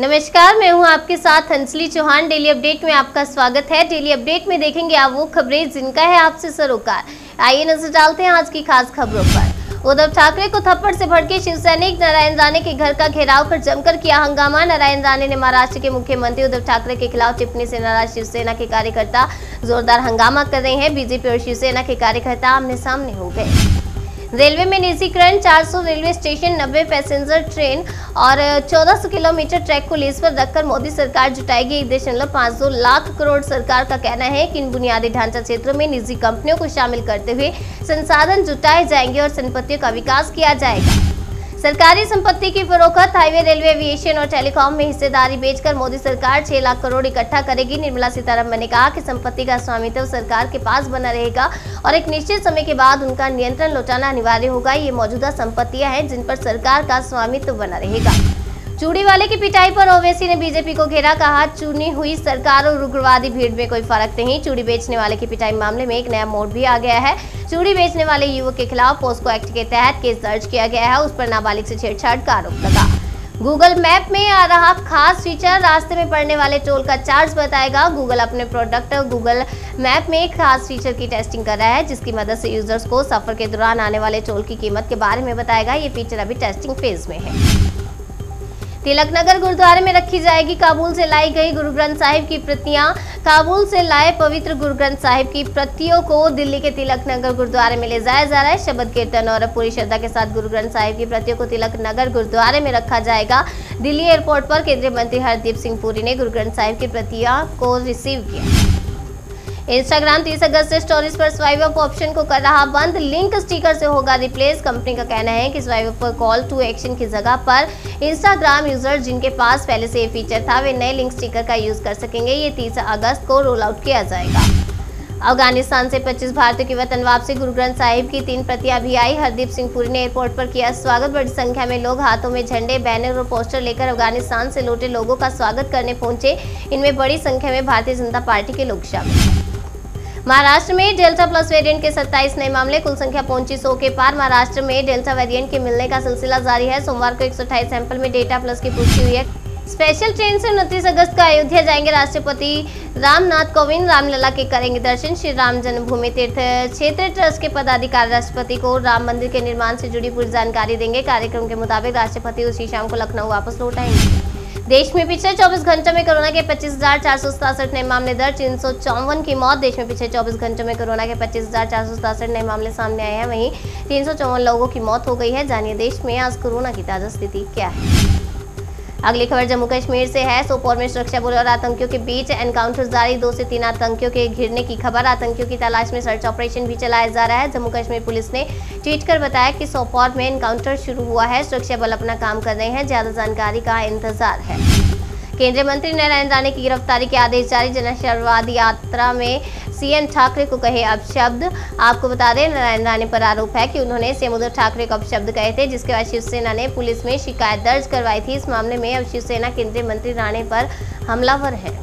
नमस्कार, मैं हूं आपके साथ अंजलि चौहान। डेली अपडेट में आपका स्वागत है। डेली अपडेट में देखेंगे आप वो खबरें जिनका है आपसे सरोकार। आइए नजर डालते हैं आज की खास खबरों पर। उद्धव ठाकरे को थप्पड़ से भड़के शिव सैनिक, नारायण राणे के घर का घेराव कर जमकर किया हंगामा। नारायण राणे ने महाराष्ट्र के मुख्यमंत्री उद्धव ठाकरे के खिलाफ टिप्पणी से नाराज शिवसेना के कार्यकर्ता जोरदार हंगामा कर रहे हैं। बीजेपी और शिवसेना के कार्यकर्ता आमने सामने हो गए। रेलवे में निजीकरण, 400 रेलवे स्टेशन, 90 पैसेंजर ट्रेन और 1400 किलोमीटर ट्रैक को लीज पर रखकर मोदी सरकार जुटाएगी 1.52 लाख करोड़। सरकार का कहना है कि इन बुनियादी ढांचा क्षेत्रों में निजी कंपनियों को शामिल करते हुए संसाधन जुटाए जाएंगे और संपत्तियों का विकास किया जाएगा। सरकारी संपत्ति की फरोख्त, हाईवे, रेलवे, एविएशन और टेलीकॉम में हिस्सेदारी बेचकर मोदी सरकार 6 लाख करोड़ इकट्ठा करेगी। निर्मला सीतारमण ने कहा कि संपत्ति का स्वामित्व सरकार के पास बना रहेगा और एक निश्चित समय के बाद उनका नियंत्रण लौटाना अनिवार्य होगा। ये मौजूदा संपत्तियां हैं जिन पर सरकार का स्वामित्व बना रहेगा। चूड़ी वाले की पिटाई पर ओवैसी ने बीजेपी को घेरा, कहा चुनी हुई सरकार और उग्रवादी भीड़ में कोई फर्क नहीं। चूड़ी बेचने वाले की पिटाई मामले में एक नया मोड़ भी आ गया है। चूड़ी बेचने वाले युवक के खिलाफ पोस्को एक्ट के तहत केस दर्ज किया गया है। उस पर नाबालिग से छेड़छाड़ का आरोप लगा। गूगल मैप में आ रहा खास फीचर, रास्ते में पड़ने वाले टोल का चार्ज बताएगा। गूगल अपने प्रोडक्ट गूगल मैप में एक खास फीचर की टेस्टिंग कर रहा है जिसकी मदद से यूजर्स को सफर के दौरान आने वाले टोल की कीमत के बारे में बताएगा। ये फीचर अभी टेस्टिंग फेज में है। तिलकनगर गुरुद्वारे में रखी जाएगी काबुल से लाई गई गुरु ग्रंथ साहिब की प्रतियां। काबुल से लाए पवित्र गुरु ग्रंथ साहिब की प्रतियों को दिल्ली के तिलकनगर गुरुद्वारे में ले जाया जा रहा है। शब्द कीर्तन और पूरी श्रद्धा के साथ गुरु ग्रंथ साहिब की प्रतियों को तिलकनगर गुरुद्वारे में रखा जाएगा। दिल्ली एयरपोर्ट पर केंद्रीय मंत्री हरदीप सिंह पुरी ने गुरु ग्रंथ साहिब की प्रतियां को रिसीव किया। इंस्टाग्राम 30 अगस्त से स्टोरीज पर स्वाइप अप ऑप्शन को कर रहा बंद, लिंक स्टिकर से होगा रिप्लेस। कंपनी का कहना है कि स्वाइप अप पर कॉल टू एक्शन की जगह पर इंस्टाग्राम यूजर जिनके पास पहले से ये फीचर था वे नए लिंक स्टिकर का यूज कर सकेंगे। ये 30 अगस्त को रोल आउट किया जाएगा। अफगानिस्तान से 25 भारतीयों की वतन वापसी, गुरु ग्रंथ साहिब की 3 प्रतियां भी आई। हरदीप सिंह पुरी ने एयरपोर्ट पर किया स्वागत। बड़ी संख्या में लोग हाथों में झंडे, बैनर और पोस्टर लेकर अफगानिस्तान से लौटे लोगों का स्वागत करने पहुंचे। इनमें बड़ी संख्या में भारतीय जनता पार्टी के लोग शामिल हैं। महाराष्ट्र में डेल्टा प्लस वेरिएंट के 27 नए मामले, कुल संख्या पहुंची 100 के पार। महाराष्ट्र में डेल्टा वेरिएंट के मिलने का सिलसिला जारी है। सोमवार को 128 सैंपल में डेल्टा प्लस की पुष्टि हुई है। स्पेशल ट्रेन से 29 अगस्त को अयोध्या जाएंगे राष्ट्रपति रामनाथ कोविंद। रामलला के करेंगे दर्शन। श्री राम जन्मभूमि तीर्थ क्षेत्र ट्रस्ट के पदाधिकारी राष्ट्रपति को राम मंदिर के निर्माण से जुड़ी पूरी जानकारी देंगे। कार्यक्रम के मुताबिक राष्ट्रपति उसी शाम को लखनऊ वापस लौट आएंगे। देश में पिछले 24 घंटों में कोरोना के 25,467 नए मामले दर्ज, 354 की मौत। देश में पिछले 24 घंटों में कोरोना के 25,467 नए मामले सामने आए हैं। वहीं 354 लोगों की मौत हो गई है। जानिए देश में आज कोरोना की ताजा स्थिति क्या है। अगली खबर जम्मू कश्मीर से है। सोपोर में सुरक्षा बलों और आतंकियों के बीच एनकाउंटर जारी, 2 से 3 आतंकियों के घिरने की खबर। आतंकियों की तलाश में सर्च ऑपरेशन भी चलाया जा रहा है। जम्मू कश्मीर पुलिस ने ट्वीट कर बताया कि सोपोर में एनकाउंटर शुरू हुआ है। सुरक्षा बल अपना काम कर रहे हैं, ज्यादा जानकारी का इंतजार है। केंद्रीय मंत्री नारायण राणे की गिरफ्तारी के आदेश जारी। जन आशीर्वाद यात्रा में सीएम ठाकरे को कहे अपशब्द। आपको बता दें नारायण राणे पर आरोप है कि उन्होंने सीएम उद्धव ठाकरे को अपशब्द कहे थे, जिसके बाद शिवसेना ने पुलिस में शिकायत दर्ज करवाई थी। इस मामले में अब शिवसेना केंद्रीय मंत्री राणे पर हमलावर है।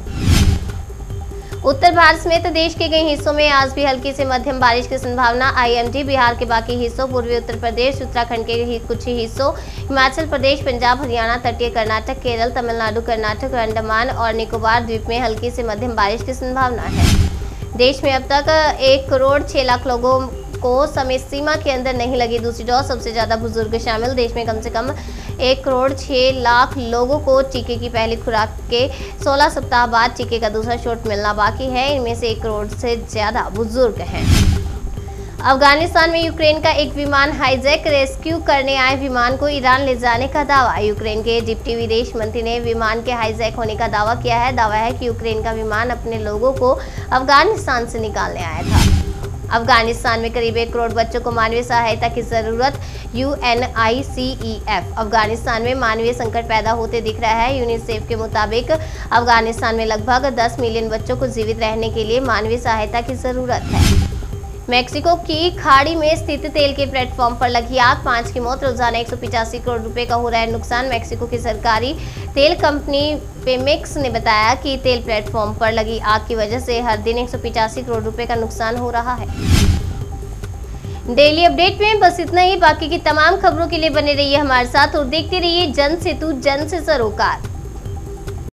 उत्तर भारत समेत देश के कई हिस्सों में आज भी हल्की से मध्यम बारिश की संभावना। आईएमडी बिहार के बाकी हिस्सों, पूर्वी उत्तर प्रदेश, उत्तराखंड के कुछ हिस्सों, हिमाचल प्रदेश, पंजाब, हरियाणा, तटीय कर्नाटक, केरल, तमिलनाडु, कर्नाटक, अंडमान और निकोबार द्वीप में हल्की से मध्यम बारिश की संभावना है। देश में अब तक 1 करोड़ 6 लाख लोगों को समय सीमा के अंदर नहीं लगी दूसरी डोज। सबसे ज्यादा बुजुर्ग शामिल। देश में कम से कम 1 करोड़ 6 लाख लोगों को टीके की पहली खुराक के 16 सप्ताह बाद टीके का दूसरा शॉट मिलना बाकी है। इनमें से 1 करोड़ से ज्यादा बुजुर्ग हैं। अफगानिस्तान में यूक्रेन का एक विमान हाईजैक, रेस्क्यू करने आए विमान को ईरान ले जाने का दावा। यूक्रेन के डिप्टी विदेश मंत्री ने विमान के हाईजैक होने का दावा किया है। दावा है कि यूक्रेन का विमान अपने लोगों को अफगानिस्तान से निकालने आया था। अफगानिस्तान में करीब 1 करोड़ बच्चों को मानवीय सहायता की जरूरत। UNICEF अफगानिस्तान में मानवीय संकट पैदा होते दिख रहा है। यूनिसेफ के मुताबिक अफगानिस्तान में लगभग 10 मिलियन बच्चों को जीवित रहने के लिए मानवीय सहायता की जरूरत है। मेक्सिको की खाड़ी में स्थित तेल के प्लेटफॉर्म पर लगी आग, 5 की मौत। रोजाना 185 करोड़ रुपए का हो रहा है नुकसान। मेक्सिको की सरकारी तेल कंपनी पेमेक्स ने बताया कि तेल प्लेटफॉर्म पर लगी आग की वजह से हर दिन 185 करोड़ रुपए का नुकसान हो रहा है। डेली अपडेट में बस इतना ही। बाकी की तमाम खबरों के लिए बने रहिए हमारे साथ और देखते रहिए जन सेतु जन से सरोकार।